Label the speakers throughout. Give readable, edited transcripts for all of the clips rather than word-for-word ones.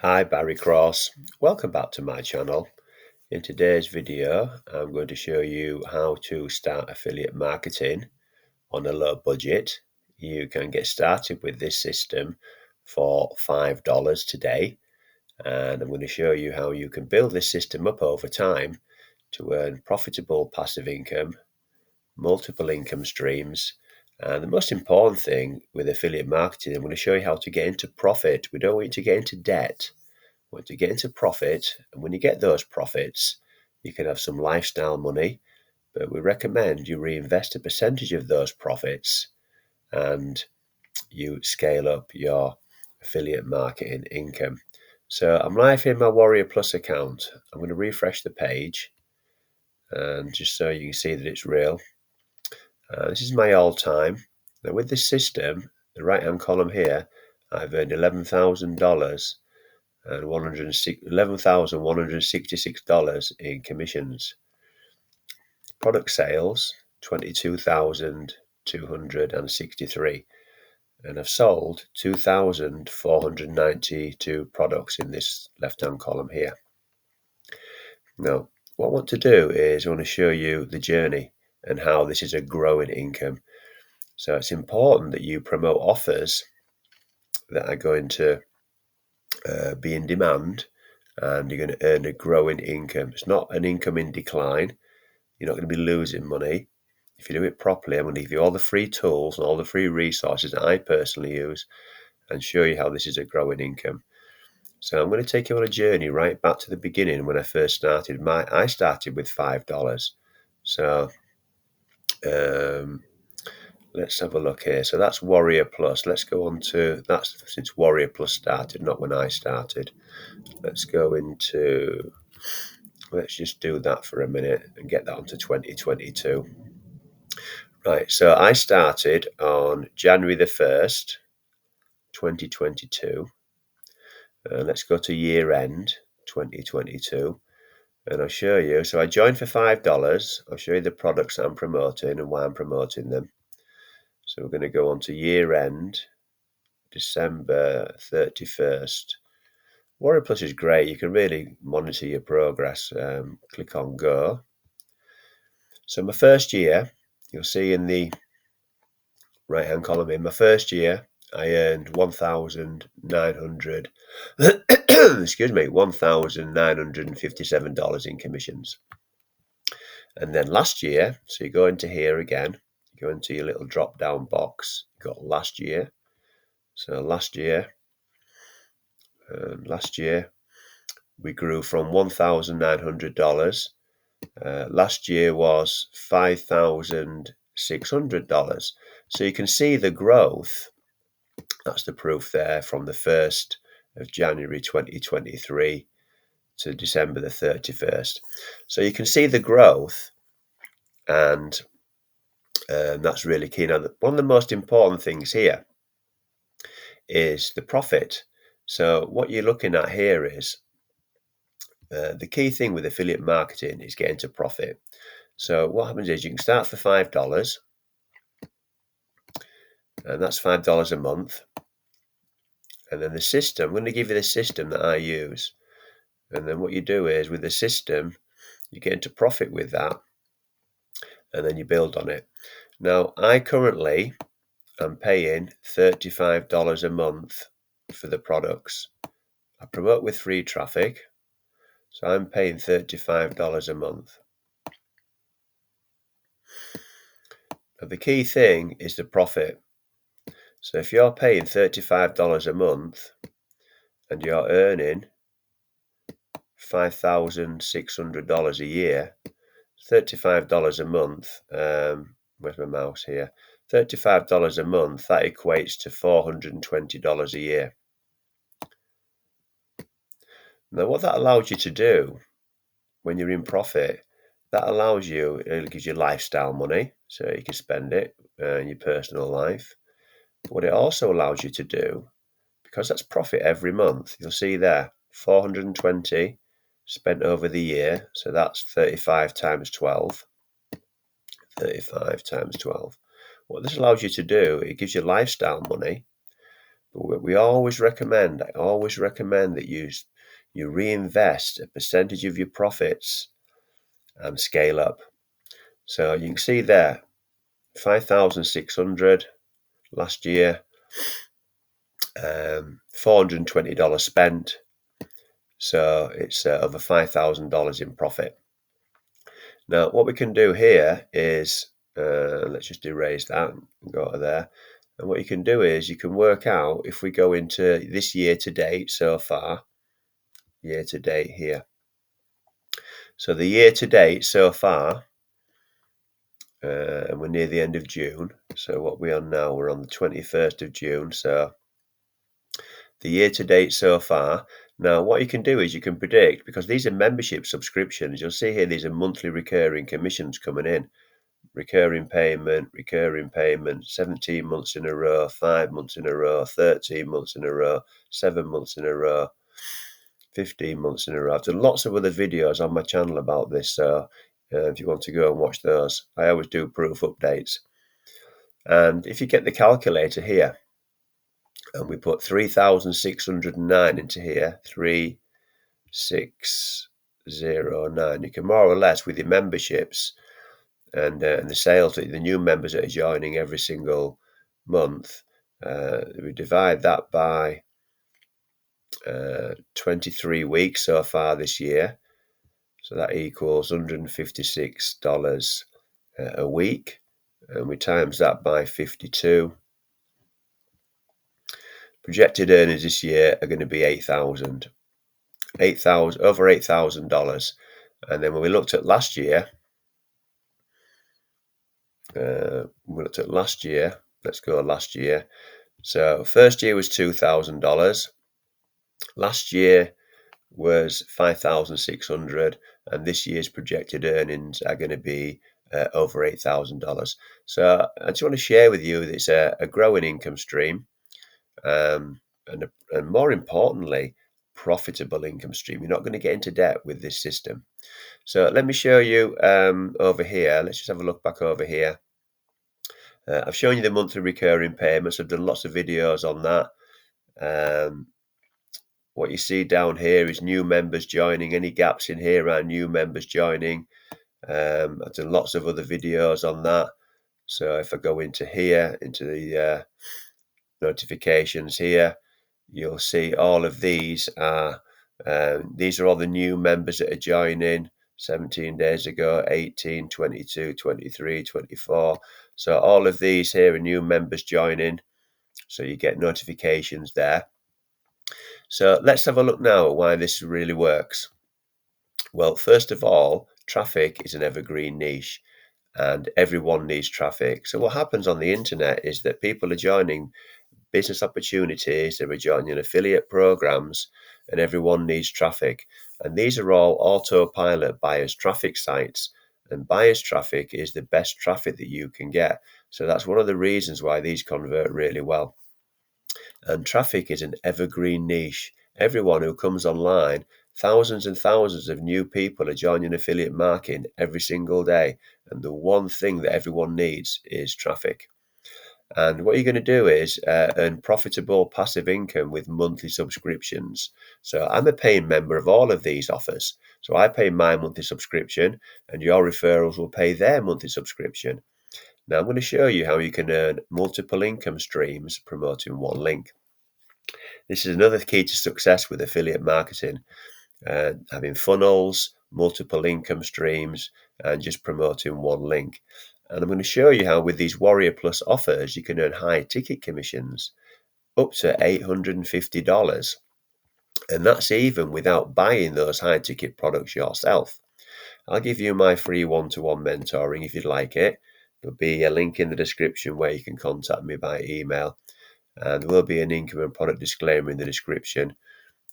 Speaker 1: Hi, Barry Cross. Welcome back to my channel. In today's video, I'm going to show you how to start affiliate marketing on a low budget. You can get started with this system for $5 today, and I'm going to show you how you can build this system up over time to earn profitable passive income, multiple income streams. And the most important thing with affiliate marketing, I'm going to show you how to get into profit. We don't want you to get into debt. Want to get into profit, and when you get those profits, you can have some lifestyle money, but we recommend you reinvest a percentage of those profits and you scale up your affiliate marketing income. So I'm live in my Warrior Plus account. I'm going to refresh the page, and just so you can see that it's real. This is my all time. Now with this system, the right hand column here, I've earned $11,000 and $11,166 in commissions. Product sales, 22,263, and I've sold 2,492 products in this left-hand column here. Now, what I want to do is I want to show you the journey and how this is a growing income. So it's important that you promote offers that are going to be in demand, and you're going to earn a growing income. It's not an income in decline. You're not going to be losing money. If you do it properly, I'm going to give you all the free tools and all the free resources that I personally use and show you how this is a growing income. So I'm going to take you on a journey right back to the beginning when I first started. I started with $5. So let's have a look here. So that's Warrior Plus. Let's go on to, that's since Warrior Plus started, not when I started. Let's go into, let's just do that for a minute and get that onto 2022. Right, so I started on January the 1st, 2022. Let's go to year end 2022, and I'll show you. So I joined for $5. I'll show you the products I'm promoting and why I'm promoting them. So we're going to go on to year end, December 31st. Warrior Plus is great. You can really monitor your progress. Click on go. So my first year, you'll see in the right hand column, in my first year, I earned 1,900 excuse me, $1,957 in commissions. And then last year, so you go into here again, you go into your little drop down box, you got last year. So last year we grew from $1,900. Last year was $5,600. So you can see the growth. That's the proof there from the 1st of January 2023 to December the 31st. So you can see the growth, and that's really key. Now, one of the most important things here is the profit. So what you're looking at here is the key thing with affiliate marketing is getting to profit. So what happens is you can start for $5, and that's $5 a month. And then the system, I'm going to give you the system that I use. And then what you do is with the system, you get into profit with that, and then you build on it. Now, I currently am paying $35 a month for the products. I promote with free traffic, so I'm paying $35 a month. Now, the key thing is the profit. So if you're paying $35 a month and you're earning $5,600 a year, $35 a month, where's my mouse here? $35 a month, that equates to $420 a year. Now, what that allows you to do when you're in profit, that allows you, it gives you lifestyle money, so you can spend it in your personal life. But what it also allows you to do, because that's profit every month, you'll see there, 420 spent over the year, so that's 35 times 12. 35 times 12. What this allows you to do, it gives you lifestyle money, we always recommend, I always recommend that you reinvest a percentage of your profits and scale up. So you can see there, 5,600 last year, $420 spent. So it's over $5,000 in profit. Now, what we can do here is, let's just erase that and go to there. And what you can do is you can work out, if we go into this year to date so far, year to date here. So the year to date so far, and we're near the end of June. So what we're on now, we're on the 21st of June. So the year to date so far. Now, what you can do is you can predict, because these are membership subscriptions. You'll see here these are monthly recurring commissions coming in. Recurring payment, 17 months in a row, 5 months in a row, 13 months in a row, 7 months in a row, 15 months in a row. I've done lots of other videos on my channel about this, so if you want to go and watch those, I always do proof updates. And if you get the calculator here, and we put 3,609 into here, 3,609, you can more or less, with your memberships, and the sales, the new members that are joining every single month, we divide that by 23 weeks so far this year. So that equals $156 a week. And we times that by 52. Projected earnings this year are going to be over $8,000. And then when we looked at last year, let's go last year. So first year was $2,000. Last year was 5,600, and this year's projected earnings are going to be over $8,000. So I just want to share with you that it's a growing income stream, and more importantly, profitable income stream. You're not going to get into debt with this system. So let me show you over here. Let's just have a look back over here. I've shown you the monthly recurring payments. I've done lots of videos on that. What you see down here is new members joining. Any gaps in here are new members joining. I've done lots of other videos on that. So if I go into here, into the notifications here, you'll see all of these are all the new members that are joining 17 days ago, 18, 22, 23, 24. So all of these here are new members joining. So you get notifications there. So let's have a look now at why this really works. Well, first of all, traffic is an evergreen niche and everyone needs traffic. So what happens on the internet is that people are joining business opportunities, they're joining affiliate programs, and everyone needs traffic. And these are all autopilot buyers traffic sites. And buyers traffic is the best traffic that you can get. So that's one of the reasons why these convert really well. And traffic is an evergreen niche. Everyone who comes online, thousands and thousands of new people are joining affiliate marketing every single day. And the one thing that everyone needs is traffic. And what you're going to do is earn profitable passive income with monthly subscriptions. So I'm a paying member of all of these offers. So I pay my monthly subscription and your referrals will pay their monthly subscription. Now I'm going to show you how you can earn multiple income streams promoting one link. This is another key to success with affiliate marketing, having funnels, multiple income streams, and just promoting one link. And I'm going to show you how with these Warrior Plus offers, you can earn high ticket commissions up to $850. And that's even without buying those high ticket products yourself. I'll give you my free one-to-one mentoring if you'd like it. There'll be a link in the description where you can contact me by email. And there will be an income and product disclaimer in the description.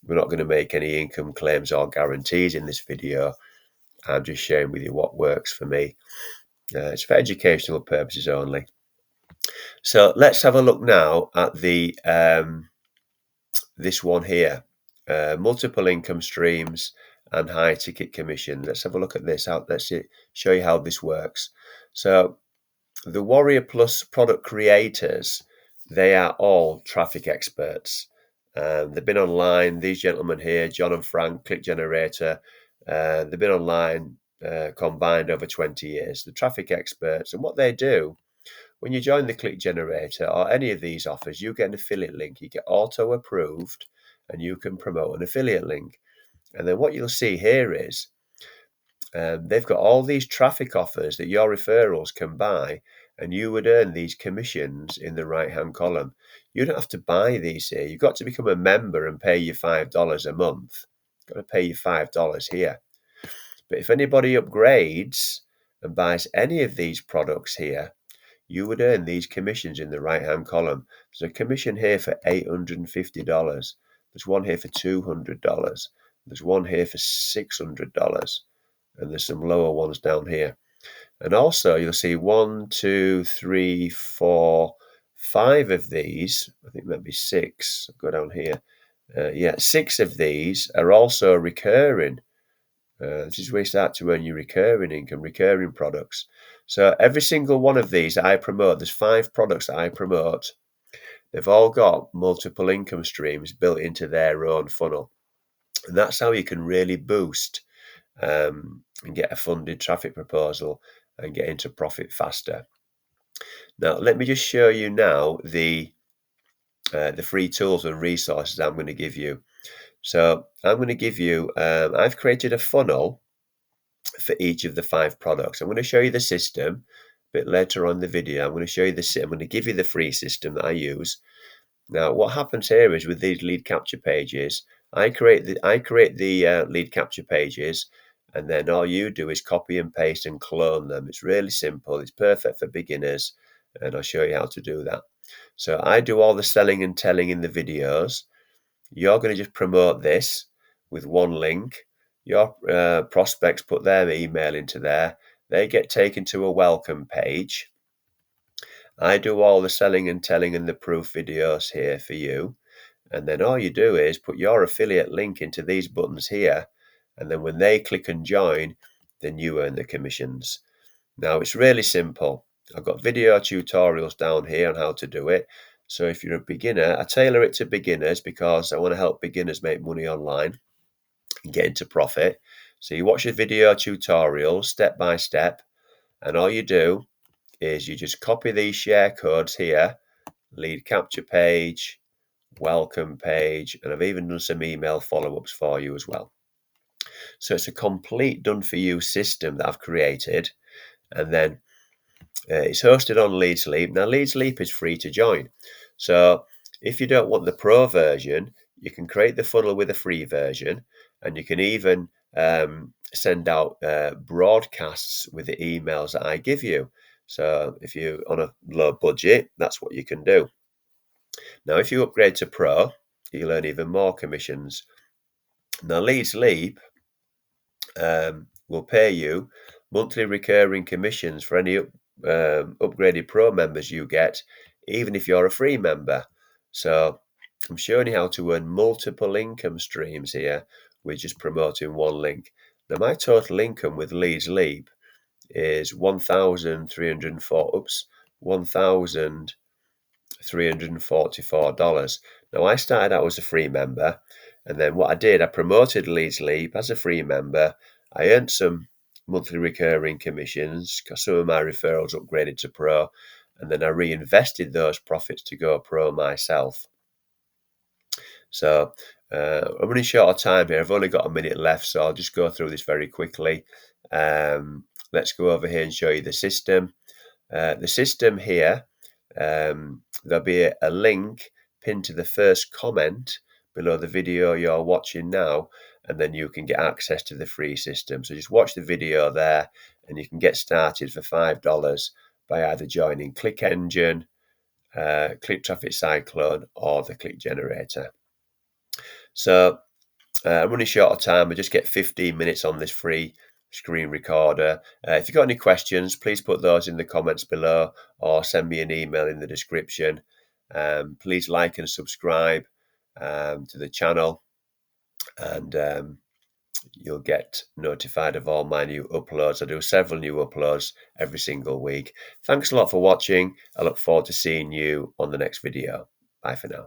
Speaker 1: We're not going to make any income claims or guarantees in this video. I'm just sharing with you what works for me. It's for educational purposes only. So let's have a look now at the this one here, multiple income streams and high ticket commission. Let's have a look at this. Let's show you how this works. So the Warrior Plus product creators, They are all traffic experts. They've been online. These gentlemen here, John and Frank, Click Generator, they've been online combined over 20 years. The traffic experts, and what they do, when you join the Click Generator or any of these offers, you get an affiliate link. You get auto approved, and you can promote an affiliate link. And then what you'll see here is they've got all these traffic offers that your referrals can buy, and you would earn these commissions in the right-hand column. You don't have to buy these here. You've got to become a member and pay your $5 a month. Got to pay you $5 here. But if anybody upgrades and buys any of these products here, you would earn these commissions in the right-hand column. There's a commission here for $850. There's one here for $200. There's one here for $600. And there's some lower ones down here. And also you'll see 1, 2, 3, 4, 5 of these. I think maybe 6. I'll go down here. 6 of these are also recurring. This is where you start to earn your recurring income, recurring products. So every single one of these that I promote, there's 5 products that I promote. They've all got multiple income streams built into their own funnel. And that's how you can really boost and get a funded traffic proposal and get into profit faster. Now, let me just show you now the free tools and resources I'm going to give you. So I'm going to give you, I've created a funnel for each of the 5 products. I'm going to show you the system a bit later on in the video. I'm going to show you I'm going to give you the free system that I use. Now, what happens here is with these lead capture pages, I create the lead capture pages, and then all you do is copy and paste and clone them. It's really simple. It's perfect for beginners, and I'll show you how to do that. So I do all the selling and telling in the videos. You're going to just promote this with one link. Your prospects put their email into there. They get taken to a welcome page. I do all the selling and telling and the proof videos here for you. And then all you do is put your affiliate link into these buttons here. And then when they click and join, then you earn the commissions. Now, it's really simple. I've got video tutorials down here on how to do it. So if you're a beginner, I tailor it to beginners because I want to help beginners make money online and get into profit. So you watch the video tutorials step by step, and all you do is you just copy these share codes here, lead capture page, welcome page, and I've even done some email follow-ups for you as well. So it's a complete done for you system that I've created, and then it's hosted on Leads Leap. Now Leads Leap is free to join. So if you don't want the pro version, you can create the funnel with a free version, and you can even send out broadcasts with the emails that I give you. So if you're on a low budget, that's what you can do. Now, if you upgrade to Pro, you'll earn even more commissions. Now, Leads Leap will pay you monthly recurring commissions for any upgraded Pro members you get, even if you're a free member. So I'm showing you how to earn multiple income streams here with just promoting one link. Now, my total income with Leads Leap is $1,344. Now, I started out as a free member, and then what I did, I promoted Leads Leap as a free member. I earned some monthly recurring commissions because some of my referrals upgraded to Pro, and then I reinvested those profits to go Pro myself. So I'm running short of time here. I've only got a minute left, so I'll just go through this very quickly. Let's go over here and show you the system. The system here, there'll be a link pinned to the first comment below the video you're watching now, and then you can get access to the free system. So just watch the video there, and you can get started for $5 by either joining Click Engine, Click Traffic Cyclone, or the Click Generator. So I'm running short of time. I just get 15 minutes on this free screen recorder. If you've got any questions, please put those in the comments below or send me an email in the description. Please like and subscribe to the channel, and you'll get notified of all my new uploads. I do several new uploads every single week. Thanks a lot for watching. I look forward to seeing you on the next video. Bye for now.